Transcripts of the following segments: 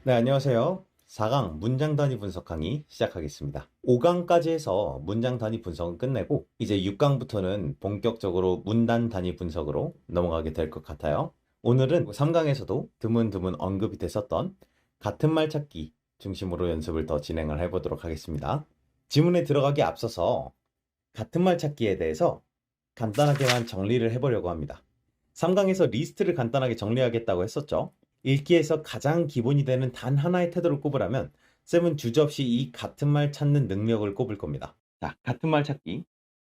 네, 안녕하세요. 4강 문장 단위 분석 강의 시작하겠습니다. 5강까지 해서 문장 단위 분석은 끝내고 이제 6강부터는 본격적으로 문단 단위 분석으로 넘어가게 될 것 같아요. 오늘은 3강에서도 드문드문 언급이 됐었던 같은 말 찾기 중심으로 연습을 더 진행을 해보도록 하겠습니다. 지문에 들어가기 앞서서 같은 말 찾기에 대해서 간단하게만 정리를 해보려고 합니다. 3강에서 리스트를 간단하게 정리하겠다고 했었죠. 읽기에서 가장 기본이 되는 단 하나의 태도를 꼽으라면 쌤은 주저없이 이 같은 말 찾는 능력을 꼽을 겁니다. 자, 같은 말 찾기.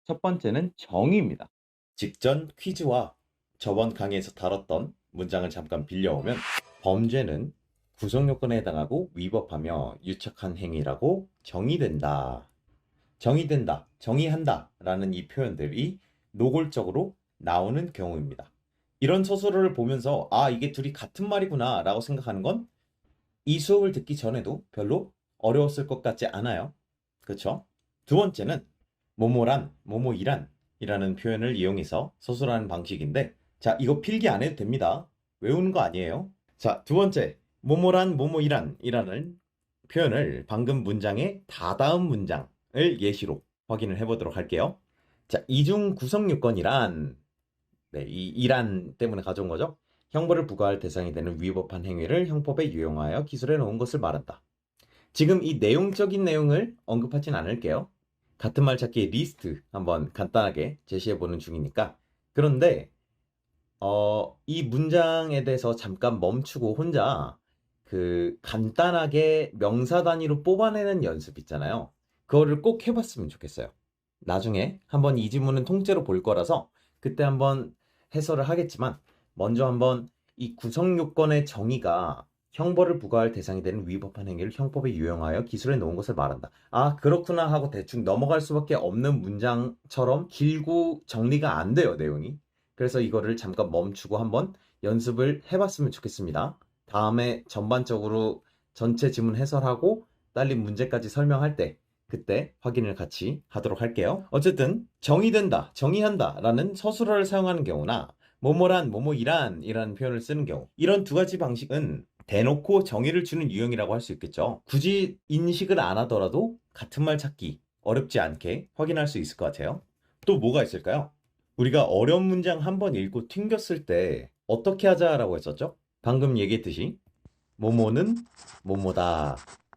첫 번째는 정의입니다. 직전 퀴즈와 저번 강의에서 다뤘던 문장을 잠깐 빌려오면 범죄는 구성 요건에 해당하고 위법하며 유착한 행위라고 정의된다. 정의된다, 정의한다 라는 이 표현들이 노골적으로 나오는 경우입니다. 이런 소설을 보면서 이게 둘이 같은 말이구나 라고 생각하는 건 이 수업을 듣기 전에도 별로 어려웠을 것 같지 않아요. 그렇죠? 두 번째는 뭐뭐란, 뭐뭐이란 이라는 표현을 이용해서 서술하는 방식인데, 자, 이거 필기 안 해도 됩니다. 외우는 거 아니에요. 자, 두 번째, 뭐뭐란, 뭐뭐이란 이라는 표현을 방금 문장의 다다음 문장을 예시로 확인을 해보도록 할게요. 자, 이중 구성 요건이란, 네, 이 이란 때문에 가져온 거죠. 형벌을 부과할 대상이 되는 위법한 행위를 형법에 유용하여 기술해 놓은 것을 말한다. 지금 이 내용적인 내용을 언급하진 않을게요. 같은 말 찾기 리스트 한번 간단하게 제시해 보는 중이니까. 그런데 이 문장에 대해서 잠깐 멈추고 혼자 그 간단하게 명사 단위로 뽑아내는 연습 있잖아요. 그거를 꼭 해봤으면 좋겠어요. 나중에 한번 이 지문은 통째로 볼 거라서 그때 한번 해설을 하겠지만, 먼저 한번 이 구성 요건의 정의가 형벌을 부과할 대상이 되는 위법한 행위를 형법에 유용하여 기술해 놓은 것을 말한다. 아, 그렇구나 하고 대충 넘어갈 수밖에 없는 문장처럼 길고 정리가 안 돼요, 내용이. 그래서 이거를 잠깐 멈추고 한번 연습을 해봤으면 좋겠습니다. 다음에 전반적으로 전체 지문 해설하고 딸린 문제까지 설명할 때 그때 확인을 같이 하도록 할게요. 어쨌든 정의된다, 정의한다 라는 서술어를 사용하는 경우나 뭐뭐란, 뭐뭐이란 이라는 표현을 쓰는 경우, 이런 두 가지 방식은 대놓고 정의를 주는 유형이라고 할 수 있겠죠. 굳이 인식을 안 하더라도 같은 말 찾기 어렵지 않게 확인할 수 있을 것 같아요. 또 뭐가 있을까요? 우리가 어려운 문장 한 번 읽고 튕겼을 때 어떻게 하자라고 했었죠? 방금 얘기했듯이 뭐뭐는 뭐뭐다,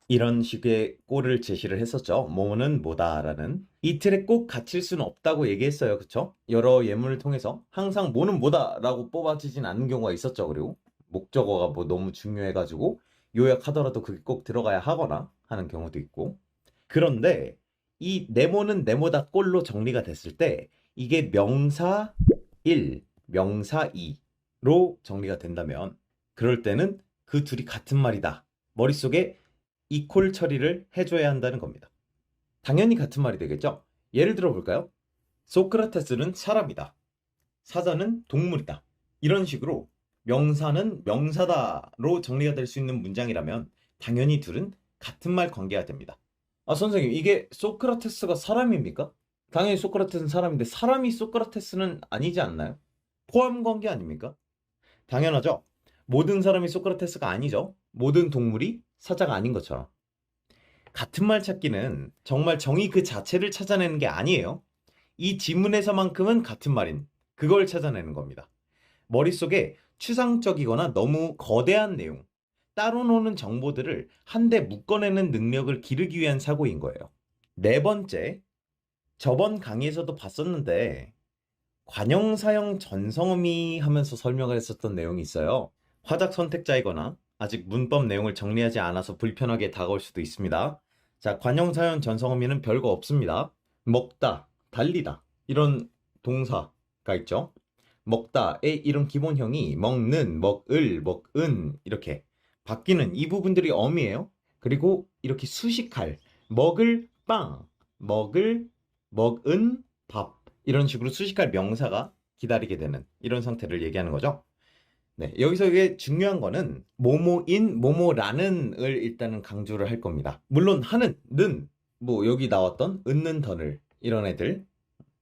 이런 식의 꼴을 제시를 했었죠. 뭐뭐는 뭐다라는. 이 틀에 꼭 갇힐 수는 없다고 얘기했어요. 그쵸? 여러 예문을 통해서 항상 뭐는 뭐다라고 뽑아지진 않는 경우가 있었죠. 그리고 목적어가 뭐 너무 중요해가지고 요약하더라도 그게 꼭 들어가야 하거나 하는 경우도 있고. 그런데 이 네모는 네모다 꼴로 정리가 됐을 때 이게 명사 1, 명사 2로 정리가 된다면, 그럴 때는 그 둘이 같은 말이다, 머릿속에 이퀄 처리를 해줘야 한다는 겁니다. 당연히 같은 말이 되겠죠? 예를 들어 볼까요? 소크라테스는 사람이다, 사자는 동물이다, 이런 식으로 명사는 명사다로 정리가 될 수 있는 문장이라면 당연히 둘은 같은 말 관계가 됩니다. 아, 선생님, 이게 소크라테스가 사람입니까? 당연히 소크라테스는 사람인데 사람이 소크라테스는 아니지 않나요? 포함 관계 아닙니까? 당연하죠. 모든 사람이 소크라테스가 아니죠. 모든 동물이 사자가 아닌 것처럼. 같은 말 찾기는 정말 정의 그 자체를 찾아내는 게 아니에요. 이 지문에서만큼은 같은 말인 그걸 찾아내는 겁니다. 머릿속에 추상적이거나 너무 거대한 내용, 따로 노는 정보들을 한데 묶어내는 능력을 기르기 위한 사고인 거예요. 네 번째, 저번 강의에서도 봤었는데 관형사형 전성어미 하면서 설명을 했었던 내용이 있어요. 화작 선택자이거나 아직 문법 내용을 정리하지 않아서 불편하게 다가올 수도 있습니다. 자, 관형사형 전성어미는 별거 없습니다. 먹다, 달리다 이런 동사가 있죠. 먹다의 이런 기본형이 먹는, 먹을, 먹은 이렇게 바뀌는 이 부분들이 어미예요. 그리고 이렇게 수식할 먹을 빵, 먹을, 먹은 밥, 이런 식으로 수식할 명사가 기다리게 되는 이런 상태를 얘기하는 거죠. 네, 여기서 이게 중요한 거는 뭐뭐인, 뭐뭐라는을 일단은 강조를 할 겁니다. 물론 하는, 는, 뭐 여기 나왔던 은는, 던을 이런 애들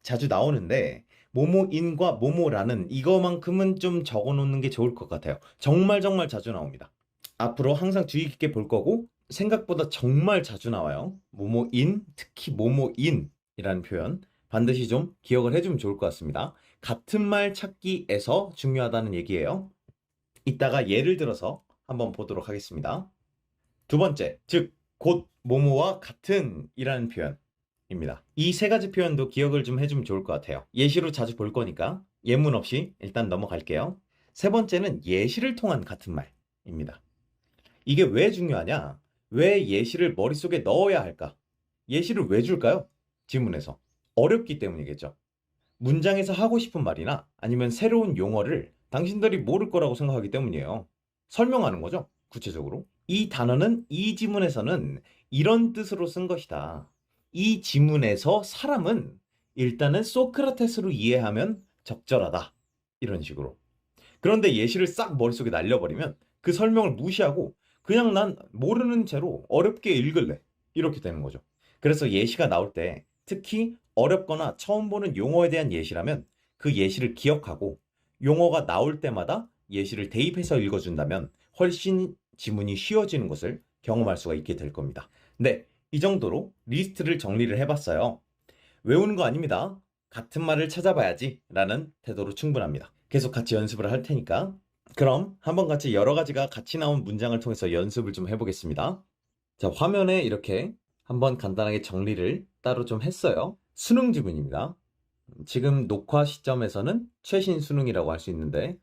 자주 나오는데 뭐뭐인과 뭐뭐라는 이거만큼은 좀 적어 놓는 게 좋을 것 같아요. 정말 정말 자주 나옵니다. 앞으로 항상 주의 깊게 볼 거고 생각보다 정말 자주 나와요. 뭐뭐인, 특히 뭐뭐인이라는 표현 반드시 좀 기억을 해주면 좋을 것 같습니다. 같은 말 찾기에서 중요하다는 얘기예요. 이따가 예를 들어서 한번 보도록 하겠습니다. 두 번째, 즉, 곧 뭐뭐와 같은 이라는 표현입니다. 이 세 가지 표현도 기억을 좀 해주면 좋을 것 같아요. 예시로 자주 볼 거니까 예문 없이 일단 넘어갈게요. 세 번째는 예시를 통한 같은 말입니다. 이게 왜 중요하냐? 왜 예시를 머릿속에 넣어야 할까? 예시를 왜 줄까요? 지문에서. 어렵기 때문이겠죠. 문장에서 하고 싶은 말이나 아니면 새로운 용어를 당신들이 모를 거라고 생각하기 때문이에요. 설명하는 거죠, 구체적으로. 이 단어는 이 지문에서는 이런 뜻으로 쓴 것이다. 이 지문에서 사람은 일단은 소크라테스로 이해하면 적절하다. 이런 식으로. 그런데 예시를 싹 머릿속에 날려버리면 그 설명을 무시하고 그냥 난 모르는 채로 어렵게 읽을래. 이렇게 되는 거죠. 그래서 예시가 나올 때 특히 어렵거나 처음 보는 용어에 대한 예시라면 그 예시를 기억하고 용어가 나올 때마다 예시를 대입해서 읽어준다면 훨씬 지문이 쉬워지는 것을 경험할 수가 있게 될 겁니다. 네, 이 정도로 리스트를 정리를 해봤어요. 외우는 거 아닙니다. 같은 말을 찾아봐야지 라는 태도로 충분합니다. 계속 같이 연습을 할 테니까. 그럼 한번 같이 여러 가지가 같이 나온 문장을 통해서 연습을 좀 해보겠습니다. 자, 화면에 이렇게 한번 간단하게 정리를 따로 좀 했어요. 수능 지문입니다. 지금 녹화 시점에서는 최신 수능이라고 할 수 있는데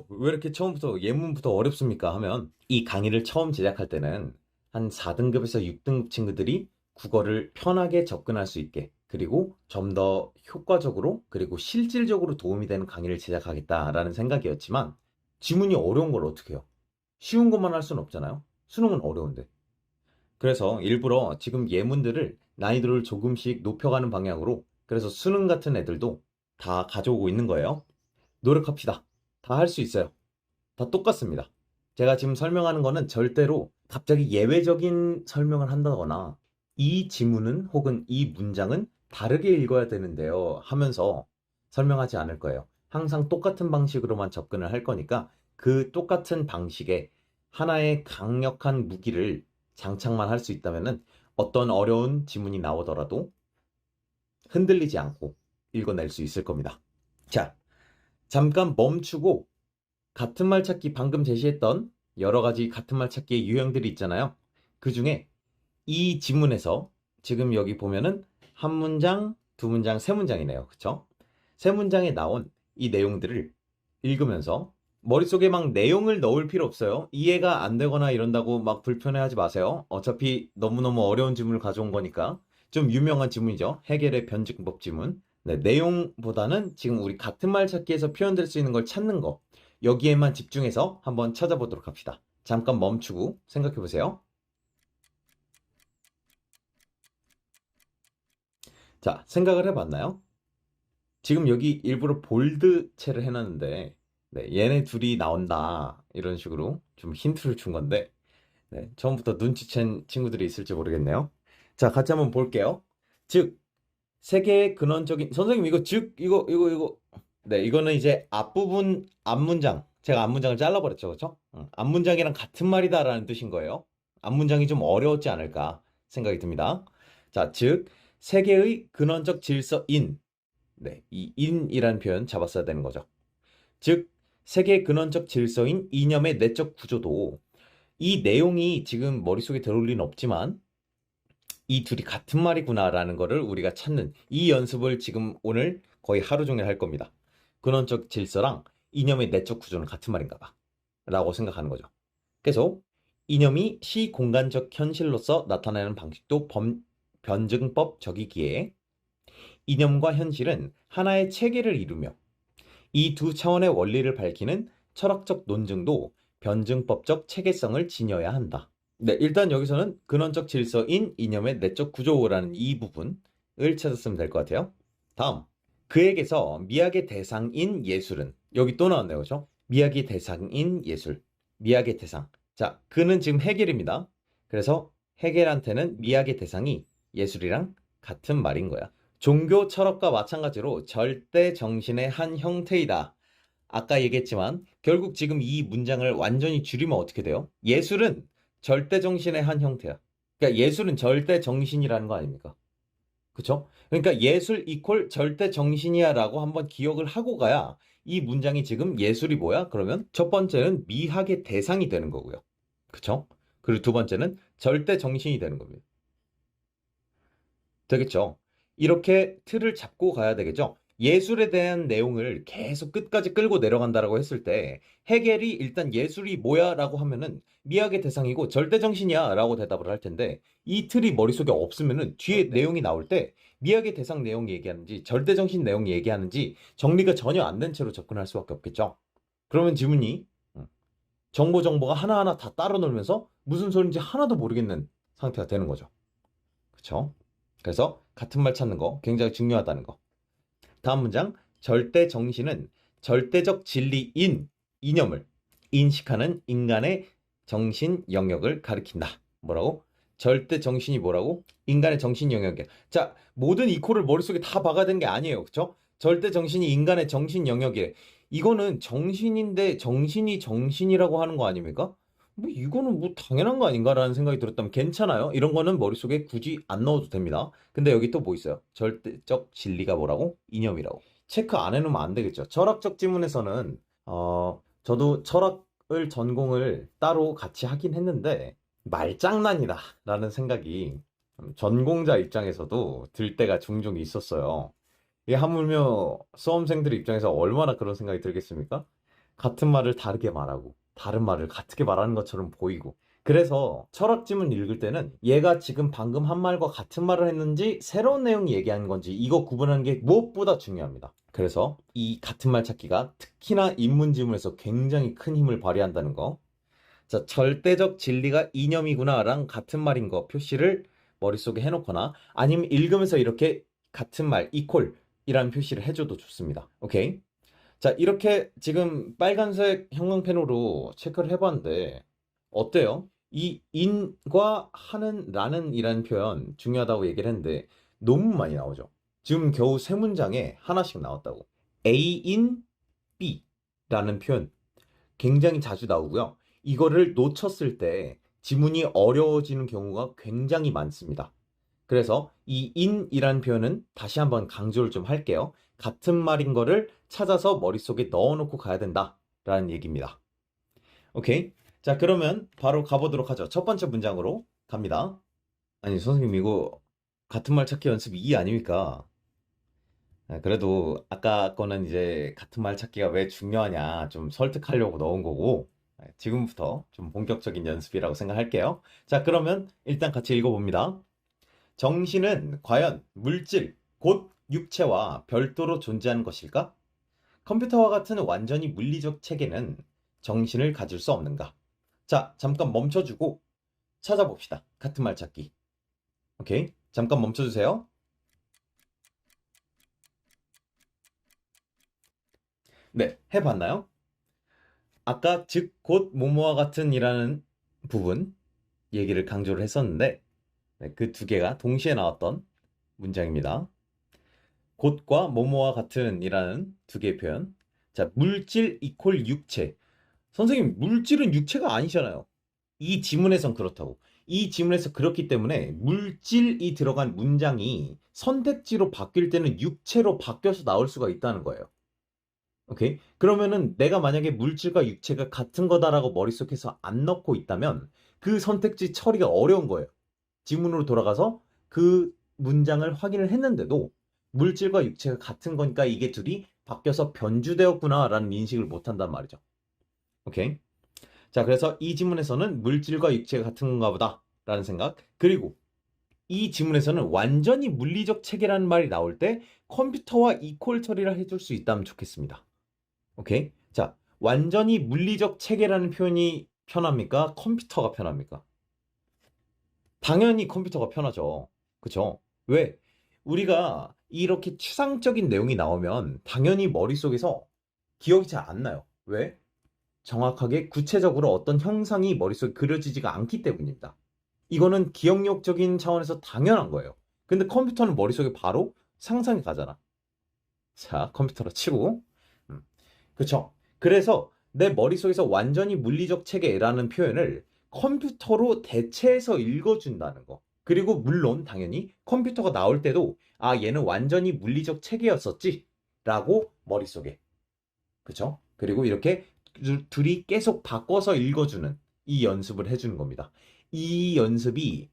왜 이렇게 처음부터 예문부터 어렵습니까? 하면 이 강의를 처음 제작할 때는 한 4등급에서 6등급 친구들이 국어를 편하게 접근할 수 있게 그리고 좀 더 효과적으로 그리고 실질적으로 도움이 되는 강의를 제작하겠다라는 생각이었지만 지문이 어려운 걸 어떻게 해요? 쉬운 것만 할 수는 없잖아요. 수능은 어려운데. 그래서 일부러 지금 예문들을 난이도를 조금씩 높여가는 방향으로 그래서 수능 같은 애들도 다 가져오고 있는 거예요. 노력합시다. 다 할 수 있어요. 다 똑같습니다. 제가 지금 설명하는 거는 절대로 갑자기 예외적인 설명을 한다거나 이 지문은 혹은 이 문장은 다르게 읽어야 되는데요 하면서 설명하지 않을 거예요. 항상 똑같은 방식으로만 접근을 할 거니까 그 똑같은 방식에 하나의 강력한 무기를 장착만 할 수 있다면 어떤 어려운 지문이 나오더라도 흔들리지 않고 읽어낼 수 있을 겁니다. 자, 잠깐 멈추고 같은 말 찾기 방금 제시했던 여러 가지 같은 말 찾기의 유형들이 있잖아요. 그 중에 이 지문에서 지금 여기 보면은 한 문장, 두 문장, 세 문장이네요. 그쵸? 세 문장에 나온 이 내용들을 읽으면서 머릿속에 막 내용을 넣을 필요 없어요. 이해가 안 되거나 이런다고 막 불편해하지 마세요. 어차피 너무너무 어려운 지문을 가져온 거니까. 좀 유명한 지문이죠. 해겔의 변증법 지문. 네, 내용보다는 지금 우리 같은 말 찾기에서 표현될 수 있는 걸 찾는 거. 여기에만 집중해서 한번 찾아보도록 합시다. 잠깐 멈추고 생각해 보세요. 자, 생각을 해봤나요? 지금 여기 일부러 볼드체를 해놨는데 네, 얘네 둘이 나온다 이런 식으로 좀 힌트를 준 건데 네, 처음부터 눈치챈 친구들이 있을지 모르겠네요. 자, 같이 한번 볼게요. 즉, 세계의 근원적인 선생님 이거 이거 네, 이거는 이제 앞부분 앞문장 제가 앞문장을 잘라버렸죠, 그렇죠? 앞문장이랑 같은 말이다라는 뜻인 거예요. 앞문장이 좀 어려웠지 않을까 생각이 듭니다. 자, 즉 세계의 근원적 질서인 네, 이 인이라는 표현 잡았어야 되는 거죠. 즉 세계의 근원적 질서인 이념의 내적 구조도 이 내용이 지금 머릿속에 들어올 리는 없지만 이 둘이 같은 말이구나라는 거를 우리가 찾는 이 연습을 지금 오늘 거의 하루 종일 할 겁니다. 근원적 질서랑 이념의 내적 구조는 같은 말인가 봐 라고 생각하는 거죠. 그래서 이념이 시공간적 현실로서 나타나는 방식도 변증법적이기에 이념과 현실은 하나의 체계를 이루며 이 두 차원의 원리를 밝히는 철학적 논증도 변증법적 체계성을 지녀야 한다. 네, 일단 여기서는 근원적 질서인 이념의 내적 구조라는 이 부분을 찾았으면 될 것 같아요. 다음, 그에게서 미학의 대상인 예술은 여기 또 나왔네요, 그죠? 미학의 대상인 예술, 미학의 대상. 자, 그는 지금 해겔입니다. 그래서 해겔한테는 미학의 대상이 예술이랑 같은 말인 거야. 종교 철학과 마찬가지로 절대 정신의 한 형태이다 아까 얘기했지만 결국 지금 이 문장을 완전히 줄이면 어떻게 돼요? 예술은 절대 정신의 한 형태야. 그러니까 예술은 절대 정신이라는 거 아닙니까? 그쵸? 그러니까 예술 이퀄 절대 정신이야라고 한번 기억을 하고 가야 이 문장이 지금 예술이 뭐야? 그러면 첫 번째는 미학의 대상이 되는 거고요. 그쵸? 그리고 두 번째는 절대 정신이 되는 겁니다. 되겠죠? 이렇게 틀을 잡고 가야 되겠죠? 예술에 대한 내용을 계속 끝까지 끌고 내려간다라고 했을 때 해겔이 일단 예술이 뭐야라고 하면은 미학의 대상이고 절대정신이야라고 대답을 할 텐데 이 틀이 머릿속에 없으면은 뒤에 내용이 나올 때 미학의 대상 내용 얘기하는지 절대정신 내용 얘기하는지 정리가 전혀 안 된 채로 접근할 수밖에 없겠죠. 그러면 지문이 정보가 하나하나 다 따로 놀면서 무슨 소린지 하나도 모르겠는 상태가 되는 거죠. 그쵸? 그래서 같은 말 찾는 거 굉장히 중요하다는 거. 다음 문장. 절대 정신은 절대적 진리인 이념을 인식하는 인간의 정신 영역을 가리킨다. 뭐라고? 절대 정신이 뭐라고? 인간의 정신 영역이야. 자, 모든 이코를 머릿속에 다 박아야 되는 게 아니에요. 그쵸? 절대 정신이 인간의 정신 영역이래. 이거는 정신인데 정신이 정신이라고 하는 거 아닙니까? 뭐 이거는 뭐 당연한 거 아닌가라는 생각이 들었다면 괜찮아요. 이런 거는 머릿속에 굳이 안 넣어도 됩니다. 근데 여기 또 뭐 있어요? 절대적 진리가 뭐라고? 이념이라고. 체크 안 해놓으면 안 되겠죠. 철학적 지문에서는 저도 철학을 전공을 따로 같이 하긴 했는데 말장난이다 라는 생각이 전공자 입장에서도 들 때가 종종 있었어요. 이게 하물며 수험생들 입장에서 얼마나 그런 생각이 들겠습니까? 같은 말을 다르게 말하고 다른 말을 같게 말하는 것처럼 보이고 그래서 철학지문 읽을 때는 얘가 지금 방금 한 말과 같은 말을 했는지 새로운 내용 얘기하는 건지 이거 구분하는 게 무엇보다 중요합니다. 그래서 이 같은 말 찾기가 특히나 인문지문에서 굉장히 큰 힘을 발휘한다는 거. 자, 절대적 진리가 이념이구나랑 같은 말인 거 표시를 머릿속에 해놓거나 아니면 읽으면서 이렇게 같은 말, 이퀄이라는 표시를 해줘도 좋습니다. 오케이? 자, 이렇게 지금 빨간색 형광펜으로 체크를 해봤는데 어때요? 이 인과 하는, 라는 이라는 표현 중요하다고 얘기를 했는데 너무 많이 나오죠. 지금 겨우 세 문장에 하나씩 나왔다고. A인 B라는 표현 굉장히 자주 나오고요. 이거를 놓쳤을 때 지문이 어려워지는 경우가 굉장히 많습니다. 그래서 이 in이라는 표현은 다시 한번 강조를 좀 할게요. 같은 말인 거를 찾아서 머릿속에 넣어놓고 가야 된다라는 얘기입니다. 오케이. 자, 그러면 바로 가보도록 하죠. 첫 번째 문장으로 갑니다. 아니, 선생님, 이거 같은 말 찾기 연습 2 아닙니까? 그래도 아까 거는 이제 같은 말 찾기가 왜 중요하냐 좀 설득하려고 넣은 거고 지금부터 좀 본격적인 연습이라고 생각할게요. 자, 그러면 일단 같이 읽어봅니다. 정신은 과연 물질, 곧 육체와 별도로 존재하는 것일까? 컴퓨터와 같은 완전히 물리적 체계는 정신을 가질 수 없는가? 자, 잠깐 멈춰주고 찾아봅시다. 같은 말 찾기. 오케이? 잠깐 멈춰주세요. 네, 해봤나요? 아까 즉, 곧 뭐뭐와 같은 이라는 부분 얘기를 강조를 했었는데 네, 그 두 개가 동시에 나왔던 문장입니다. 곧과 뭐뭐와 같은 이라는 두 개의 표현. 자, 물질 이퀄 육체. 선생님, 물질은 육체가 아니잖아요. 이 지문에선 그렇다고. 이 지문에서 그렇기 때문에 물질이 들어간 문장이 선택지로 바뀔 때는 육체로 바뀌어서 나올 수가 있다는 거예요. 오케이? 그러면은 내가 만약에 물질과 육체가 같은 거다라고 머릿속에서 안 넣고 있다면 그 선택지 처리가 어려운 거예요. 지문으로 돌아가서 그 문장을 확인을 했는데도 물질과 육체가 같은 거니까 이게 둘이 바뀌어서 변주되었구나라는 인식을 못 한단 말이죠. 오케이? 자, 그래서 이 지문에서는 물질과 육체가 같은 건가 보다 라는 생각. 그리고 이 지문에서는 완전히 물리적 체계라는 말이 나올 때 컴퓨터와 이퀄 처리를 해줄 수 있다면 좋겠습니다. 오케이? 자, 완전히 물리적 체계라는 표현이 편합니까? 컴퓨터가 편합니까? 당연히 컴퓨터가 편하죠. 그쵸? 왜? 우리가 이렇게 추상적인 내용이 나오면 당연히 머릿속에서 기억이 잘 안 나요. 왜? 정확하게 구체적으로 어떤 형상이 머릿속에 그려지지가 않기 때문입니다. 이거는 기억력적인 차원에서 당연한 거예요. 근데 컴퓨터는 머릿속에 바로 상상이 가잖아. 자, 컴퓨터로 치고. 그쵸? 그래서 내 머릿속에서 완전히 물리적 체계라는 표현을 컴퓨터로 대체해서 읽어준다는 거. 그리고 물론 당연히 컴퓨터가 나올 때도 아, 얘는 완전히 물리적 체계였었지 라고 머릿속에, 그쵸? 그리고 이렇게 둘이 계속 바꿔서 읽어주는 이 연습을 해주는 겁니다. 이 연습이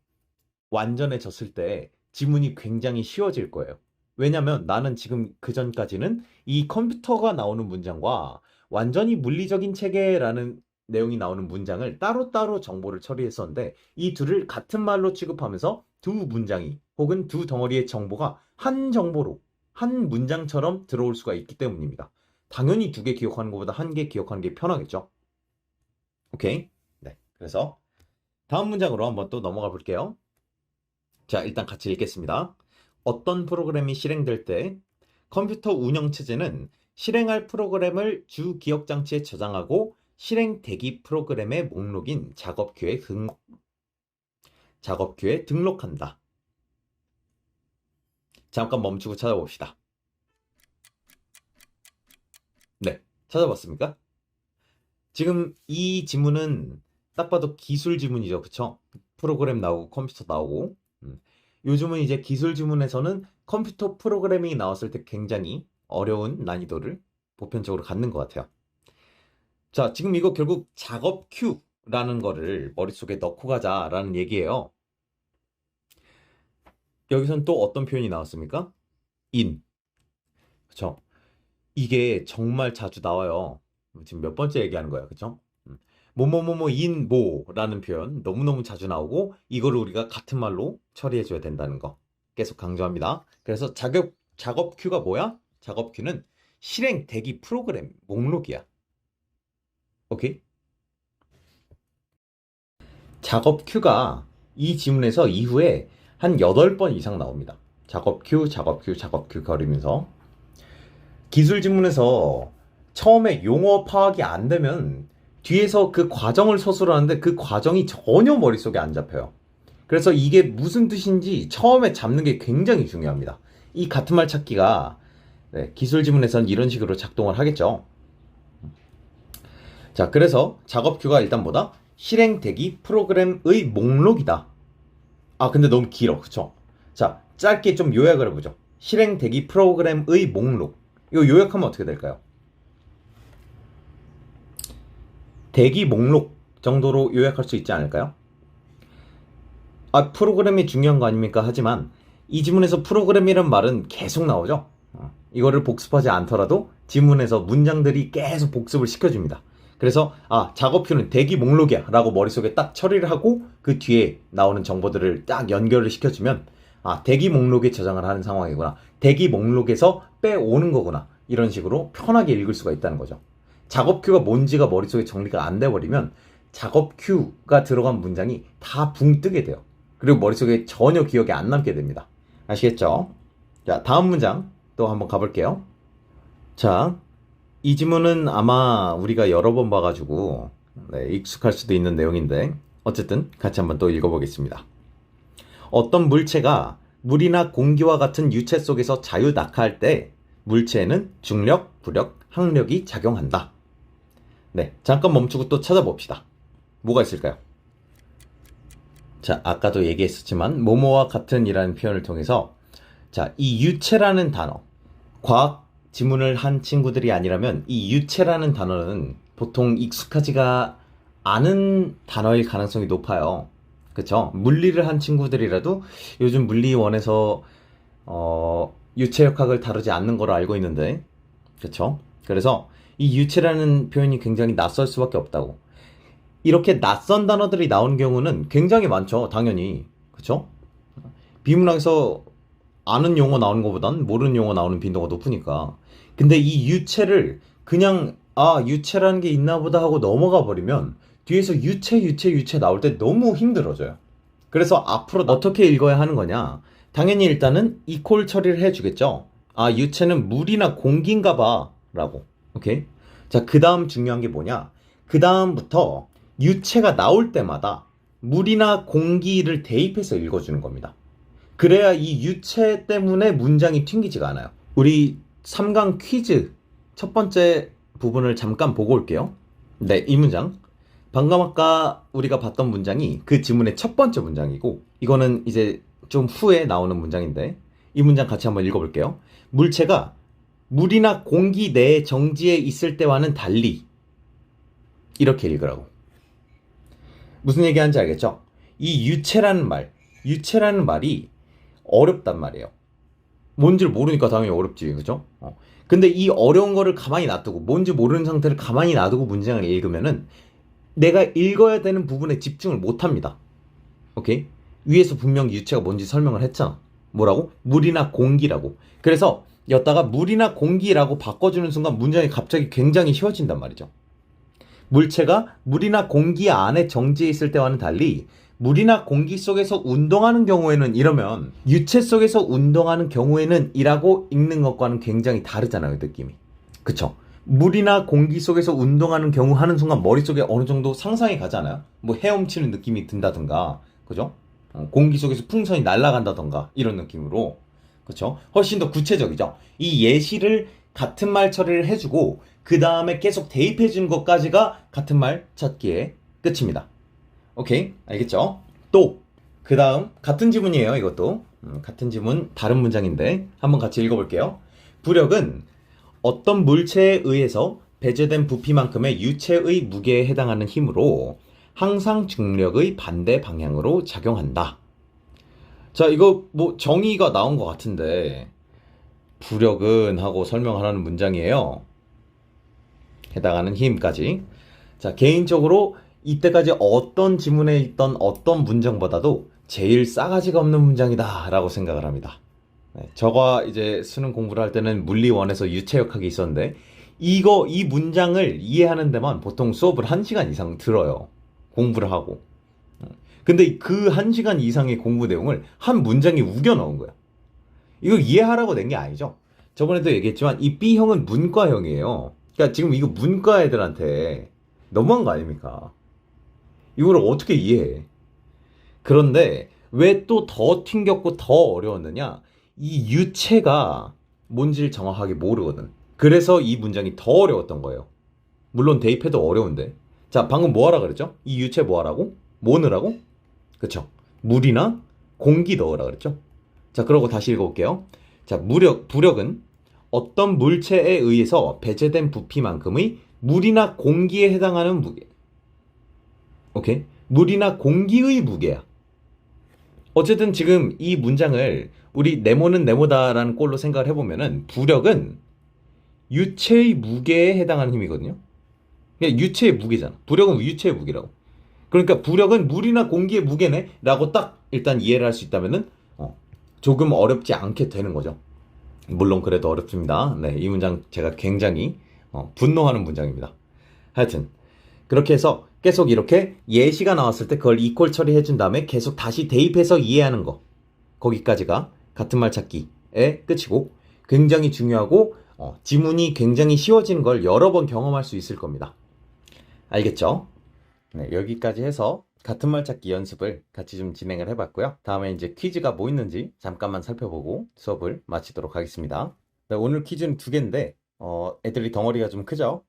완전해졌을 때 지문이 굉장히 쉬워질 거예요. 왜냐면 나는 지금 그 전까지는 이 컴퓨터가 나오는 문장과 완전히 물리적인 체계라는 내용이 나오는 문장을 따로따로 정보를 처리했었는데, 이 둘을 같은 말로 취급하면서 두 문장이 혹은 두 덩어리의 정보가 한 정보로, 한 문장처럼 들어올 수가 있기 때문입니다. 당연히 두 개 기억하는 것보다 한 개 기억하는 게 편하겠죠. 오케이? 네. 그래서 다음 문장으로 한번 또 넘어가 볼게요. 자, 일단 같이 읽겠습니다. 어떤 프로그램이 실행될 때 컴퓨터 운영체제는 실행할 프로그램을 주 기억장치에 저장하고 실행 대기 프로그램의 목록인 작업큐에 등록한다. 잠깐 멈추고 찾아봅시다. 네, 찾아봤습니까? 지금 이 지문은 딱 봐도 기술 지문이죠, 그쵸? 프로그램 나오고 컴퓨터 나오고. 요즘은 이제 기술 지문에서는 컴퓨터 프로그래밍이 나왔을 때 굉장히 어려운 난이도를 보편적으로 갖는 것 같아요. 자, 지금 이거 결국 작업 큐라는 거를 머릿속에 넣고 가자라는 얘기예요. 여기선 또 어떤 표현이 나왔습니까? in. 그쵸? 이게 정말 자주 나와요. 지금 몇 번째 얘기하는 거야, 그쵸? 뭐뭐뭐뭐 in 뭐라는 표현 너무너무 자주 나오고, 이거를 우리가 같은 말로 처리해줘야 된다는 거 계속 강조합니다. 그래서 작업 큐가 뭐야? 작업 큐는 실행 대기 프로그램 목록이야. 오케이? 작업 큐가 이 지문에서 이후에 한 8번 이상 나옵니다. 작업 큐, 작업 큐, 작업 큐 거리면서. 기술 지문에서 처음에 용어 파악이 안 되면 뒤에서 그 과정을 서술을 하는데 그 과정이 전혀 머릿속에 안 잡혀요. 그래서 이게 무슨 뜻인지 처음에 잡는 게 굉장히 중요합니다. 이 같은 말 찾기가 기술 지문에서는 이런 식으로 작동을 하겠죠. 자, 그래서 작업 큐가 일단 뭐다? 실행 대기 프로그램의 목록이다. 아, 근데 너무 길어, 그쵸? 자, 짧게 좀 요약을 해보죠. 실행 대기 프로그램의 목록. 이거 요약하면 어떻게 될까요? 대기 목록 정도로 요약할 수 있지 않을까요? 아, 프로그램이 중요한 거 아닙니까? 하지만 이 지문에서 프로그램이란 말은 계속 나오죠. 이거를 복습하지 않더라도 지문에서 문장들이 계속 복습을 시켜줍니다. 그래서 작업표는 대기 목록이야 라고 머릿속에 딱 처리를 하고 그 뒤에 나오는 정보들을 딱 연결을 시켜주면 대기 목록에 저장을 하는 상황이구나, 대기 목록에서 빼오는 거구나, 이런 식으로 편하게 읽을 수가 있다는 거죠. 작업 큐가 뭔지가 머릿속에 정리가 안 돼버리면 작업 큐가 들어간 문장이 다 붕 뜨게 돼요. 그리고 머릿속에 전혀 기억이 안 남게 됩니다. 아시겠죠? 자, 다음 문장 또 한번 가볼게요. 자, 이 지문은 아마 우리가 여러 번 봐가지고 익숙할 수도 있는 내용인데 어쨌든 같이 한번 또 읽어보겠습니다. 어떤 물체가 물이나 공기와 같은 유체 속에서 자유낙하할 때 물체에는 중력, 부력, 항력이 작용한다. 네, 잠깐 멈추고 또 찾아봅시다. 뭐가 있을까요? 자, 아까도 얘기했었지만 뭐뭐와 같은 이라는 표현을 통해서, 자, 이 유체라는 단어, 과학 지문을 한 친구들이 아니라면 이 유체라는 단어는 보통 익숙하지가 않은 단어일 가능성이 높아요. 그쵸? 물리를 한 친구들이라도 요즘 물리원에서 유체역학을 다루지 않는 걸로 알고 있는데, 그쵸? 그래서 이 유체라는 표현이 굉장히 낯설 수밖에 없다고. 이렇게 낯선 단어들이 나오는 경우는 굉장히 많죠, 당연히. 그쵸? 비문학에서 아는 용어 나오는 것보단 모르는 용어 나오는 빈도가 높으니까. 근데 이 유체를 그냥 유체라는 게 있나 보다 하고 넘어가 버리면 뒤에서 유체 나올 때 너무 힘들어져요. 그래서 앞으로 어떻게 읽어야 하는 거냐? 당연히 일단은 이퀄 처리를 해주겠죠. 유체는 물이나 공기인가 봐 라고. 오케이? 자, 그 다음 중요한 게 뭐냐? 그 다음부터 유체가 나올 때마다 물이나 공기를 대입해서 읽어주는 겁니다. 그래야 이 유체 때문에 문장이 튕기지가 않아요. 우리 3강 퀴즈 첫 번째 부분을 잠깐 보고 올게요. 네, 이 문장. 방금 아까 우리가 봤던 문장이 그 지문의 첫 번째 문장이고, 이거는 이제 좀 후에 나오는 문장인데, 이 문장 같이 한번 읽어볼게요. 물체가 물이나 공기 내에 정지해 있을 때와는 달리, 이렇게 읽으라고. 무슨 얘기하는지 알겠죠? 이 유체라는 말이 어렵단 말이에요. 뭔지를 모르니까 당연히 어렵지, 그죠? 근데 이 어려운 거를 가만히 놔두고, 뭔지 모르는 상태를 가만히 놔두고 문장을 읽으면은 내가 읽어야 되는 부분에 집중을 못 합니다. 오케이? 위에서 분명 유체가 뭔지 설명을 했잖아. 뭐라고? 물이나 공기라고. 그래서 여기다가 물이나 공기라고 바꿔주는 순간 문장이 갑자기 굉장히 쉬워진단 말이죠. 물체가 물이나 공기 안에 정지해 있을 때와는 달리 물이나 공기 속에서 운동하는 경우에는, 이러면 유체 속에서 운동하는 경우에는 이라고 읽는 것과는 굉장히 다르잖아요, 느낌이. 그쵸? 물이나 공기 속에서 운동하는 경우 하는 순간 머릿속에 어느 정도 상상이 가잖아요. 뭐 헤엄치는 느낌이 든다든가, 그죠? 공기 속에서 풍선이 날아간다던가 이런 느낌으로, 그쵸? 훨씬 더 구체적이죠. 이 예시를 같은 말 처리를 해주고 그 다음에 계속 대입해 주는 것까지가 같은 말 찾기의 끝입니다. 오케이, 알겠죠? 또 그 다음 같은 지문이에요. 이것도 같은 지문 다른 문장인데 한번 같이 읽어볼게요. 부력은 어떤 물체에 의해서 배제된 부피만큼의 유체의 무게에 해당하는 힘으로 항상 중력의 반대 방향으로 작용한다. 자, 이거 뭐 정의가 나온 것 같은데, 부력은 하고 설명하라는 문장이에요. 해당하는 힘까지. 자, 개인적으로 이때까지 어떤 지문에 있던 어떤 문장보다도 제일 싸가지가 없는 문장이다 라고 생각을 합니다. 네, 저가 이제 수능 공부를 할 때는 물리원에서 유체역학이 있었는데, 이 문장을 이해하는 데만 보통 수업을 1시간 이상 들어요. 공부를 하고. 근데 그 1시간 이상의 공부 내용을 한 문장에 우겨 넣은 거야. 이거 이해하라고 낸 게 아니죠. 저번에도 얘기했지만 이 B형은 문과형이에요. 그러니까 지금 이거 문과 애들한테 너무한 거 아닙니까? 이걸 어떻게 이해해? 그런데 왜 또 더 튕겼고 더 어려웠느냐? 이 유체가 뭔지를 정확하게 모르거든. 그래서 이 문장이 더 어려웠던 거예요. 물론 대입해도 어려운데. 자, 방금 뭐 하라 그랬죠? 이 유체 뭐 하라고? 뭐 넣으라고? 그쵸? 물이나 공기 넣으라 그랬죠? 자, 그러고 다시 읽어볼게요. 자, 부력은 어떤 물체에 의해서 배제된 부피만큼의 물이나 공기에 해당하는 무게. 오케이? 물이나 공기의 무게야. 어쨌든 지금 이 문장을 우리 네모는 네모다라는 꼴로 생각을 해보면은, 부력은 유체의 무게에 해당하는 힘이거든요. 그냥 유체의 무게잖아. 부력은 유체의 무게라고. 그러니까 부력은 물이나 공기의 무게네 라고 딱 일단 이해를 할 수 있다면은 조금 어렵지 않게 되는 거죠. 물론 그래도 어렵습니다. 네, 이 문장 제가 굉장히 분노하는 문장입니다. 하여튼 그렇게 해서 계속 이렇게 예시가 나왔을 때 그걸 이퀄 처리해 준 다음에 계속 다시 대입해서 이해하는 거, 거기까지가 같은 말 찾기의 끝이고, 굉장히 중요하고 지문이 굉장히 쉬워지는 걸 여러 번 경험할 수 있을 겁니다. 알겠죠? 네, 여기까지 해서 같은 말 찾기 연습을 같이 좀 진행을 해봤고요. 다음에 이제 퀴즈가 뭐 있는지 잠깐만 살펴보고 수업을 마치도록 하겠습니다. 네, 오늘 퀴즈는 2개인데 애들이 덩어리가 좀 크죠?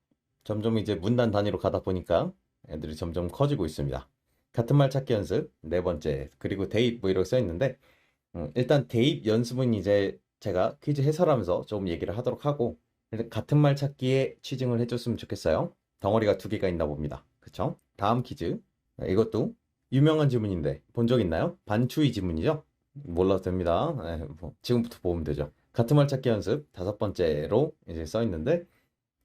점점 이제 문단 단위로 가다 보니까 애들이 점점 커지고 있습니다. 같은 말 찾기 연습 4번째, 그리고 대입 뭐 이렇게 써 있는데, 일단 대입 연습은 이제 제가 퀴즈 해설하면서 조금 얘기를 하도록 하고, 같은 말 찾기에 취중을 해줬으면 좋겠어요. 덩어리가 2개가 있나 봅니다. 그쵸? 다음 퀴즈. 이것도 유명한 지문인데 본 적 있나요? 반추이 지문이죠? 몰라도 됩니다. 네, 지금부터 보면 되죠. 같은 말 찾기 연습 5번째로 이제 써 있는데,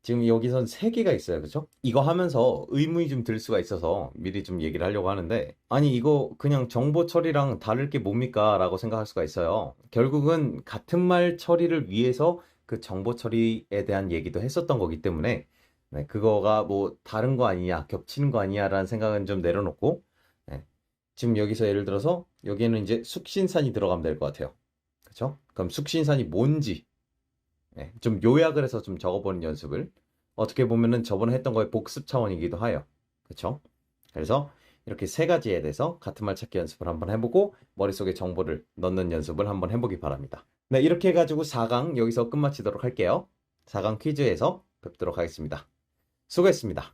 지금 여기선 3개가 있어요. 그쵸? 이거 하면서 의문이 좀 들 수가 있어서 미리 좀 얘기를 하려고 하는데, 아니 이거 그냥 정보 처리랑 다를 게 뭡니까? 라고 생각할 수가 있어요. 결국은 같은 말 처리를 위해서 그 정보 처리에 대한 얘기도 했었던 거기 때문에, 네, 그거가 뭐 다른 거 아니냐, 겹치는 거 아니냐 라는 생각은 좀 내려놓고, 네, 지금 여기서 예를 들어서 여기에는 이제 숙신산이 들어가면 될 것 같아요. 그쵸? 그럼 숙신산이 뭔지, 네, 좀 요약을 해서 좀 적어보는 연습을, 어떻게 보면은 저번에 했던 거의 복습 차원이기도 해요. 그쵸? 그래서 이렇게 3가지에 대해서 같은 말 찾기 연습을 한번 해보고 머릿속에 정보를 넣는 연습을 한번 해보기 바랍니다. 네, 이렇게 해가지고 4강 여기서 끝마치도록 할게요. 4강 퀴즈에서 뵙도록 하겠습니다. 수고했습니다.